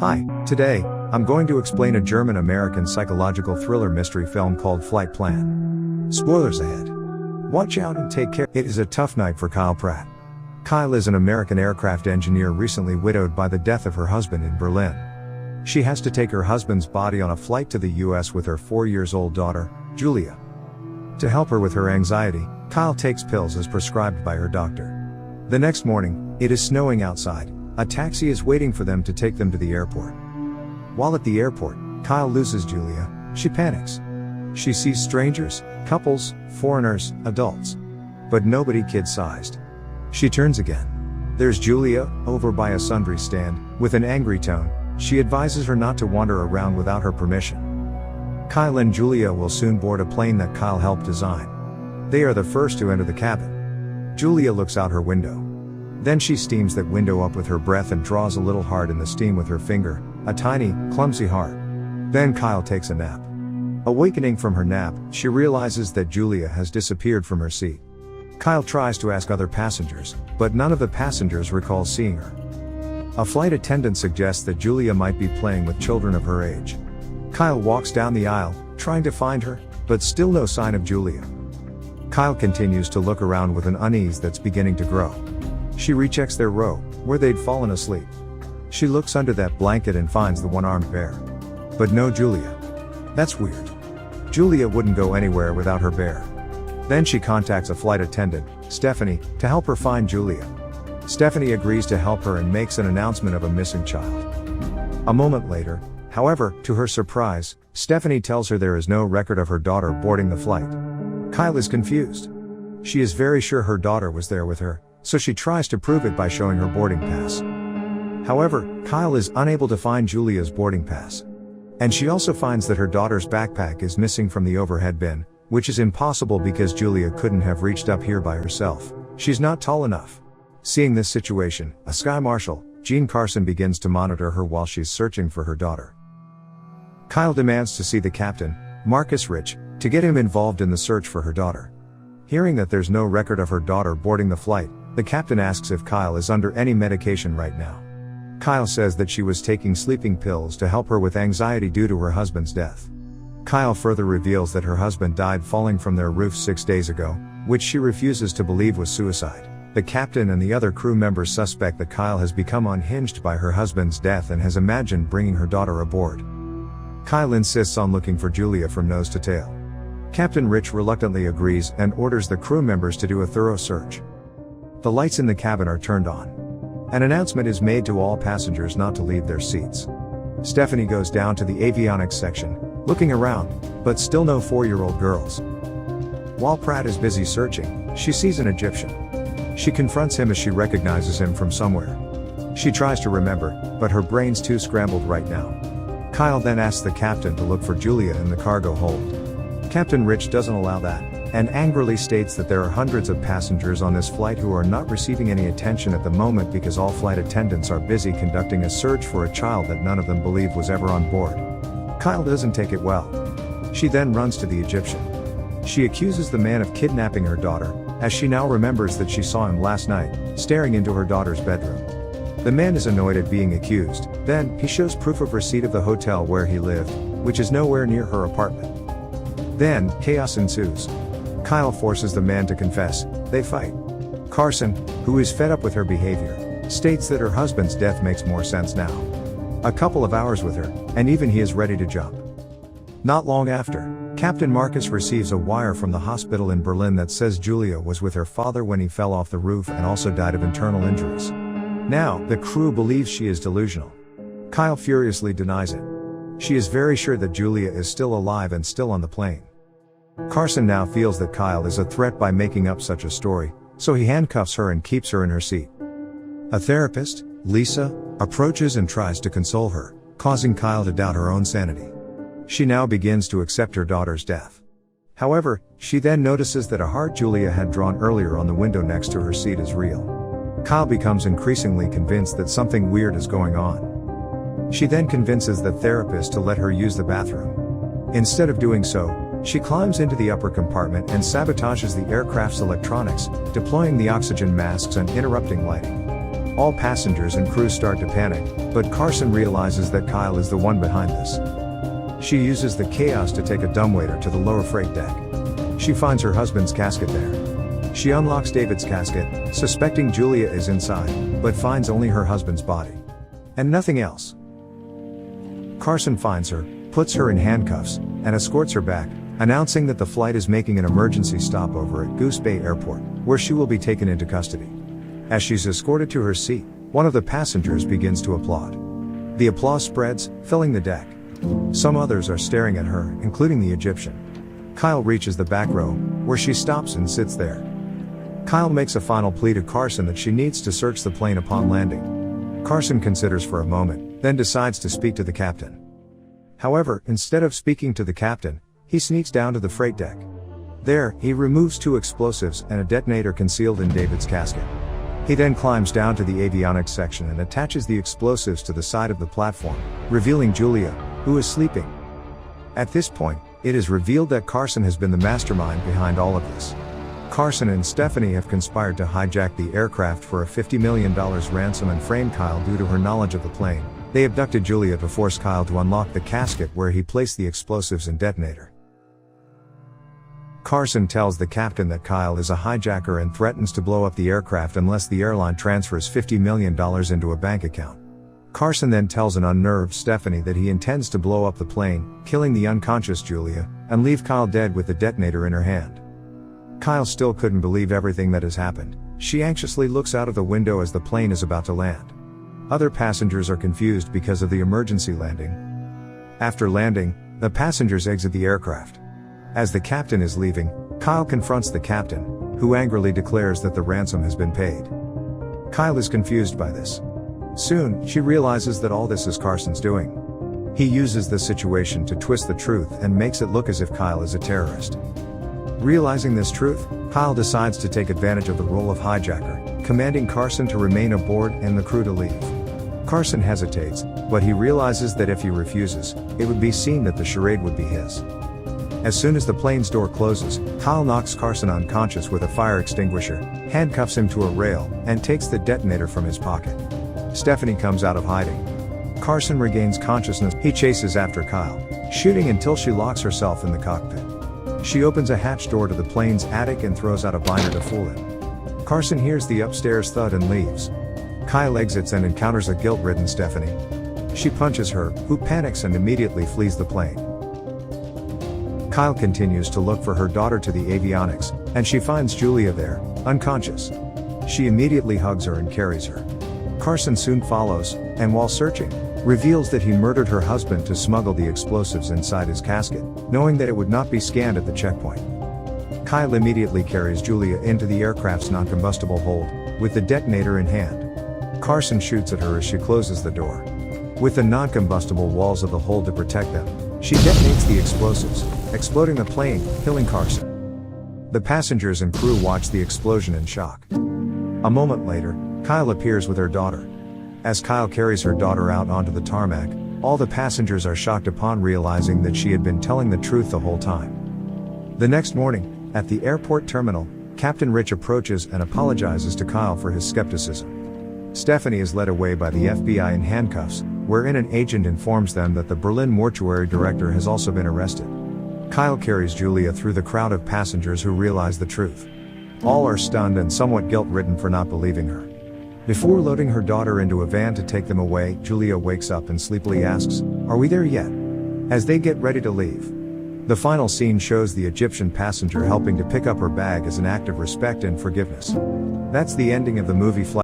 Hi, today, I'm going to explain a German-American psychological thriller mystery film called Flight Plan. Spoilers ahead. Watch out and take care. It is a tough night for Kyle Pratt. Kyle is an American aircraft engineer recently widowed by the death of her husband in Berlin. She has to take her husband's body on a flight to the US with her 4-year-old daughter, Julia. To help her with her anxiety, Kyle takes pills as prescribed by her doctor. The next morning, it is snowing outside. A taxi is waiting for them to take them to the airport. While at the airport, Kyle loses Julia. She panics. She sees strangers, couples, foreigners, adults. But nobody kid-sized. She turns again. There's Julia, over by a sundry stand. With an angry tone, she advises her not to wander around without her permission. Kyle and Julia will soon board a plane that Kyle helped design. They are the first to enter the cabin. Julia looks out her window. Then she steams that window up with her breath and draws a little heart in the steam with her finger, a tiny, clumsy heart. Then Kyle takes a nap. Awakening from her nap, she realizes that Julia has disappeared from her seat. Kyle tries to ask other passengers, but none of the passengers recall seeing her. A flight attendant suggests that Julia might be playing with children of her age. Kyle walks down the aisle, trying to find her, but still no sign of Julia. Kyle continues to look around with an unease that's beginning to grow. She rechecks their row, where they'd fallen asleep. She looks under that blanket and finds the one-armed bear. But no Julia. That's weird. Julia wouldn't go anywhere without her bear. Then she contacts a flight attendant, Stephanie, to help her find Julia. Stephanie agrees to help her and makes an announcement of a missing child. A moment later, however, to her surprise, Stephanie tells her there is no record of her daughter boarding the flight. Kyle is confused. She is very sure her daughter was there with her, so she tries to prove it by showing her boarding pass. However, Kyle is unable to find Julia's boarding pass. And she also finds that her daughter's backpack is missing from the overhead bin, which is impossible because Julia couldn't have reached up here by herself. She's not tall enough. Seeing this situation, a sky marshal, Jean Carson, begins to monitor her while she's searching for her daughter. Kyle demands to see the captain, Marcus Rich, to get him involved in the search for her daughter. Hearing that there's no record of her daughter boarding the flight, the captain asks if Kyle is under any medication right now. Kyle says that she was taking sleeping pills to help her with anxiety due to her husband's death. Kyle further reveals that her husband died falling from their roof 6 days ago, which she refuses to believe was suicide. The captain and the other crew members suspect that Kyle has become unhinged by her husband's death and has imagined bringing her daughter aboard. Kyle insists on looking for Julia from nose to tail. Captain Rich reluctantly agrees and orders the crew members to do a thorough search. The lights in the cabin are turned on. An announcement is made to all passengers not to leave their seats. Stephanie goes down to the avionics section, looking around, but still no 4-year-old girls. While Pratt is busy searching, she sees an Egyptian. She confronts him as she recognizes him from somewhere. She tries to remember, but her brain's too scrambled right now. Kyle then asks the captain to look for Julia in the cargo hold. Captain Rich doesn't allow that, and angrily states that there are hundreds of passengers on this flight who are not receiving any attention at the moment because all flight attendants are busy conducting a search for a child that none of them believe was ever on board. Kyle doesn't take it well. She then runs to the Egyptian. She accuses the man of kidnapping her daughter, as she now remembers that she saw him last night, staring into her daughter's bedroom. The man is annoyed at being accused. Then, he shows proof of receipt of the hotel where he lived, which is nowhere near her apartment. Then, chaos ensues. Kyle forces the man to confess. They fight. Carson, who is fed up with her behavior, states that her husband's death makes more sense now. A couple of hours with her, and even he is ready to jump. Not long after, Captain Marcus receives a wire from the hospital in Berlin that says Julia was with her father when he fell off the roof and also died of internal injuries. Now, the crew believes she is delusional. Kyle furiously denies it. She is very sure that Julia is still alive and still on the plane. Carson now feels that Kyle is a threat by making up such a story, so he handcuffs her and keeps her in her seat. A therapist, Lisa, approaches and tries to console her, causing Kyle to doubt her own sanity. She now begins to accept her daughter's death. However, she then notices that a heart Julia had drawn earlier on the window next to her seat is real. Kyle becomes increasingly convinced that something weird is going on. She then convinces the therapist to let her use the bathroom. Instead of doing so, she climbs into the upper compartment and sabotages the aircraft's electronics, deploying the oxygen masks and interrupting lighting. All passengers and crew start to panic, but Carson realizes that Kyle is the one behind this. She uses the chaos to take a dumbwaiter to the lower freight deck. She finds her husband's casket there. She unlocks David's casket, suspecting Julia is inside, but finds only her husband's body. And nothing else. Carson finds her, puts her in handcuffs, and escorts her back, announcing that the flight is making an emergency stopover at Goose Bay Airport, where she will be taken into custody. As she's escorted to her seat, one of the passengers begins to applaud. The applause spreads, filling the deck. Some others are staring at her, including the Egyptian. Kyle reaches the back row, where she stops and sits there. Kyle makes a final plea to Carson that she needs to search the plane upon landing. Carson considers for a moment, then decides to speak to the captain. However, instead of speaking to the captain, he sneaks down to the freight deck. There, he removes 2 explosives and a detonator concealed in David's casket. He then climbs down to the avionics section and attaches the explosives to the side of the platform, revealing Julia, who is sleeping. At this point, it is revealed that Carson has been the mastermind behind all of this. Carson and Stephanie have conspired to hijack the aircraft for a $50 million ransom and frame Kyle due to her knowledge of the plane. They abducted Julia to force Kyle to unlock the casket where he placed the explosives and detonator. Carson tells the captain that Kyle is a hijacker and threatens to blow up the aircraft unless the airline transfers $50 million into a bank account. Carson then tells an unnerved Stephanie that he intends to blow up the plane, killing the unconscious Julia, and leave Kyle dead with the detonator in her hand. Kyle still couldn't believe everything that has happened. She anxiously looks out of the window as the plane is about to land. Other passengers are confused because of the emergency landing. After landing, the passengers exit the aircraft. As the captain is leaving, Kyle confronts the captain, who angrily declares that the ransom has been paid. Kyle is confused by this. Soon, she realizes that all this is Carson's doing. He uses the situation to twist the truth and makes it look as if Kyle is a terrorist. Realizing this truth, Kyle decides to take advantage of the role of hijacker, commanding Carson to remain aboard and the crew to leave. Carson hesitates, but he realizes that if he refuses, it would be seen that the charade would be his. As soon as the plane's door closes, Kyle knocks Carson unconscious with a fire extinguisher, handcuffs him to a rail, and takes the detonator from his pocket. Stephanie comes out of hiding. Carson regains consciousness. He chases after Kyle, shooting until she locks herself in the cockpit. She opens a hatch door to the plane's attic and throws out a binder to fool him. Carson hears the upstairs thud and leaves. Kyle exits and encounters a guilt-ridden Stephanie. She punches her, who panics and immediately flees the plane. Kyle continues to look for her daughter to the avionics, and she finds Julia there, unconscious. She immediately hugs her and carries her. Carson soon follows, and while searching, reveals that he murdered her husband to smuggle the explosives inside his casket, knowing that it would not be scanned at the checkpoint. Kyle immediately carries Julia into the aircraft's non-combustible hold, with the detonator in hand. Carson shoots at her as she closes the door. With the non-combustible walls of the hold to protect them, she detonates the explosives, exploding the plane, killing Carson. The passengers and crew watch the explosion in shock. A moment later, Kyle appears with her daughter. As Kyle carries her daughter out onto the tarmac, all the passengers are shocked upon realizing that she had been telling the truth the whole time. The next morning, at the airport terminal, Captain Rich approaches and apologizes to Kyle for his skepticism. Stephanie is led away by the FBI in handcuffs, wherein an agent informs them that the Berlin mortuary director has also been arrested. Kyle carries Julia through the crowd of passengers who realize the truth. All are stunned and somewhat guilt-ridden for not believing her. Before loading her daughter into a van to take them away, Julia wakes up and sleepily asks, "Are we there yet?" As they get ready to leave. The final scene shows the Egyptian passenger helping to pick up her bag as an act of respect and forgiveness. That's the ending of the movie Flight.